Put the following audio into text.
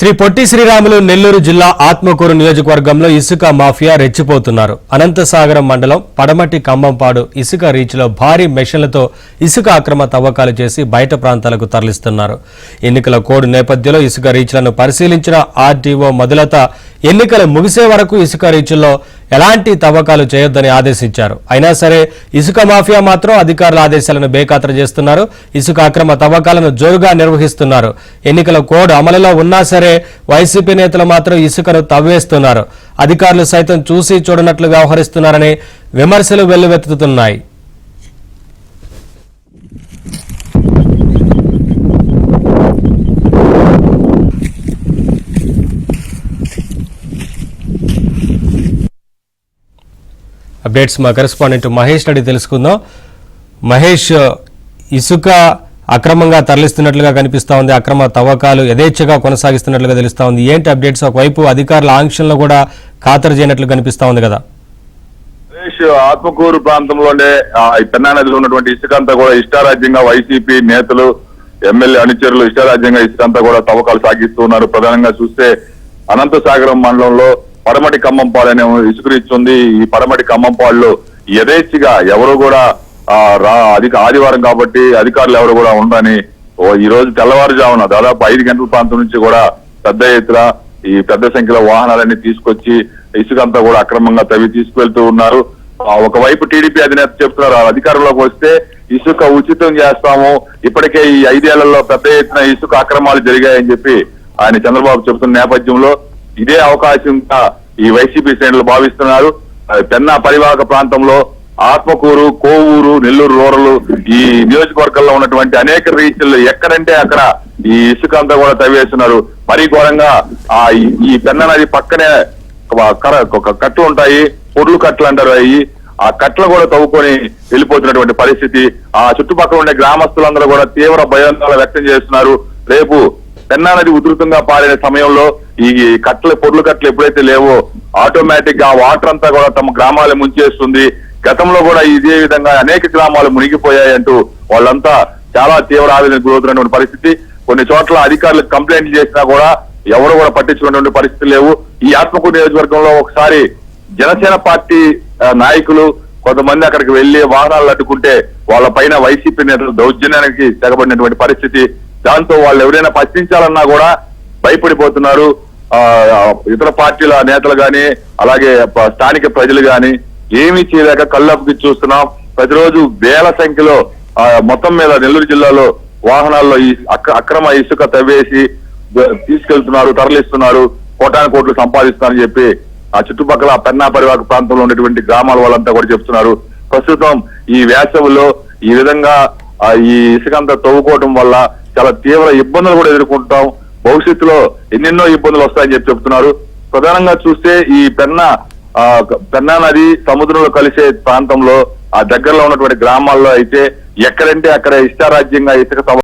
శ్రీ పొట్టి శ్రీరాములు నెల్లూరు జిల్లా ఆత్మకూరు నియోజకవర్గంలో ఇసుక మాఫియా రెచ్చిపోతున్నారు. అనంతసాగరం మండలం పడమటి కంబంపాడు ఇసుక రీచ్లో భారీ మెషిన్లతో ఇసుక అక్రమ తవ్వకాలు చేసి బయట ప్రాంతాలకు తరలిస్తున్నారు. ఎన్నికల కోడ్ నేపథ్యంలో ఇసుక రీచ్లను పరిశీలించిన ఆర్టీఓ మధులత ఎన్నికలు ముగిసే వరకు ఇసుక రీచ్ల్లో ఎలాంటి తవ్వకాలు చేయొద్దని ఆదేశించారు. అయినా సరే ఇసుక మాఫియా మాత్రం అధికారుల ఆదేశాలను బేఖాతరు చేస్తున్నారు. ఇసుక అక్రమ తవ్వకాలను జోరుగా నిర్వహిస్తున్నారు. ఎన్నికల కోడ్ అమలులో ఉన్నా సరే వైసీపీ నేతలు మాత్రం ఇసుకను తవ్వేస్తున్నారు. అధికారులు సైతం చూసి చూడనట్లు వ్యవహరిస్తున్నారని విమర్శలు వెల్లువెత్తుతున్నాయి. అప్డేట్స్ మా కరెస్పాండెంట్ మహేష్ అడిగి తెలుసుకుందాం. మహేష్, ఇసుక అక్రమంగా తరలిస్తున్నట్లుగా కనిపిస్తా ఉంది, అక్రమ తవ్వకాలు యథేచ్ఛగా కొనసాగిస్తున్నట్లుగా తెలుస్తా ఉంది. ఏంటి అప్డేట్స్? ఒకవైపు అధికారుల ఆంక్షలను కూడా ఖాతరు చేయనట్లు కనిపిస్తా ఉంది కదా. ఆత్మకూరు ప్రాంతంలోనే పెన్నా నదిలో ఉన్నటువంటి ఇసుక అంతా కూడా ఇష్టారాజ్యంగా వైసీపీ నేతలు, ఎమ్మెల్యే అనుచరులు ఇష్టారాజ్యంగా ఇసుక అంతా కూడా తవ్వకాలు సాగిస్తూ ఉన్నారు. ప్రధానంగా చూస్తే అనంతసాగరం మండలంలో పడమటి కంబంపాడు అనే ఇసుక రీచ్ ఉంది. ఈ పడమటి కంబంపాడులో యథేచ్ఛగా ఎవరు కూడా ఆదివారం కాబట్టి అధికారులు ఎవరు కూడా ఉండని ఈ రోజు తెల్లవారుజామున దాదాపు 5 గంటల ప్రాంతం నుంచి కూడా పెద్ద ఎత్తున ఈ పెద్ద సంఖ్యలో వాహనాలన్నీ తీసుకొచ్చి ఇసుక అంతా కూడా అక్రమంగా తవ్వి తీసుకువెళ్తూ ఉన్నారు. ఒకవైపు టీడీపీ అధినేత చెప్తున్నారు, అధికారంలోకి వస్తే ఇసుక ఉచితం చేస్తాము, ఇప్పటికే ఈ 5 ఏళ్లలో పెద్ద ఎత్తున ఇసుక అక్రమాలు జరిగాయని చెప్పి ఆయన చంద్రబాబు చెబుతున్న నేపథ్యంలో ఇదే అవకాశంగా ఈ వైసీపీ శ్రేణులు భావిస్తున్నారు. పెన్నా పరివాహక ప్రాంతంలో ఆత్మకూరు, కోవూరు, నెల్లూరు రూరల్ ఈ నియోజకవర్గంలో ఉన్నటువంటి అనేక రీచ్లు ఎక్కడంటే అక్కడ ఈ ఇసుక అంతా కూడా తవ్వేస్తున్నారు. మరీ ఘోరంగా ఈ పెన్నా నది పక్కనే ఒక కట్లు ఉంటాయి, పొర్లు కట్లు అంటారు. ఆ కట్లు కూడా తవ్వుకొని వెళ్ళిపోతున్నటువంటి పరిస్థితి. ఆ చుట్టుపక్కల ఉండే గ్రామస్తులందరూ కూడా తీవ్ర భయాందోళన వ్యక్తం చేస్తున్నారు. రేపు పెన్నా నది ఉధృతంగా పారిన సమయంలో ఈ పొర్లు కట్లు ఎప్పుడైతే లేవో ఆటోమేటిక్ గా వాటర్ అంతా కూడా తమ గ్రామాలు ముంచేస్తుంది. గతంలో కూడా ఇదే విధంగా అనేక గ్రామాలు మునిగిపోయాయంటూ వాళ్ళంతా చాలా తీవ్ర ఆవేదనకు గురవుతున్నటువంటి పరిస్థితి. కొన్ని చోట్ల అధికారులకు కంప్లైంట్లు చేసినా కూడా ఎవరు కూడా పట్టించుకున్నటువంటి పరిస్థితి లేవు. ఈ ఆత్మకూరు నియోజకవర్గంలో ఒకసారి జనసేన పార్టీ నాయకులు కొంతమంది అక్కడికి వెళ్లి వాహనాలు అడ్డుకుంటే వాళ్ళ పైన వైసీపీ నేతలు దౌర్జన్యానికి తెగబడినటువంటి పరిస్థితి. దాంతో వాళ్ళు ఎవరైనా ప్రశ్నించాలన్నా కూడా భయపడిపోతున్నారు. ఇతర పార్టీల నేతలు గాని అలాగే స్థానిక ప్రజలు గాని ఏమీ చేయలేక కళ్ళప్పకి చూస్తున్నాం. ప్రతిరోజు వేల సంఖ్యలో మొత్తం మీద నెల్లూరు జిల్లాలో వాహనాల్లో ఈ అక్రమ ఇసుక తవ్వేసి తీసుకెళ్తున్నారు, తరలిస్తున్నారు, కోటాను కోట్లు సంపాదిస్తున్నారని చెప్పి ఆ చుట్టుపక్కల పెన్నా పరివాహక ప్రాంతంలో ఉన్నటువంటి గ్రామాల వాళ్ళంతా కూడా చెప్తున్నారు. ప్రస్తుతం ఈ వేసవిలో ఈ విధంగా ఈ ఇసుకంతా తవ్వుకోవటం వల్ల చాలా తీవ్ర ఇబ్బందులు కూడా ఎదుర్కొంటాం, భవిష్యత్తులో ఎన్నెన్నో ఇబ్బందులు వస్తాయని చెప్తున్నారు. ప్రధానంగా చూస్తే ఈ పెన్నా నది సముద్రంలో కలిసే ప్రాంతంలో ఆ దగ్గరలో ఉన్నటువంటి గ్రామాల్లో అయితే ఎక్కడంటే అక్కడ ఇష్టారాజ్యంగా ఇసుక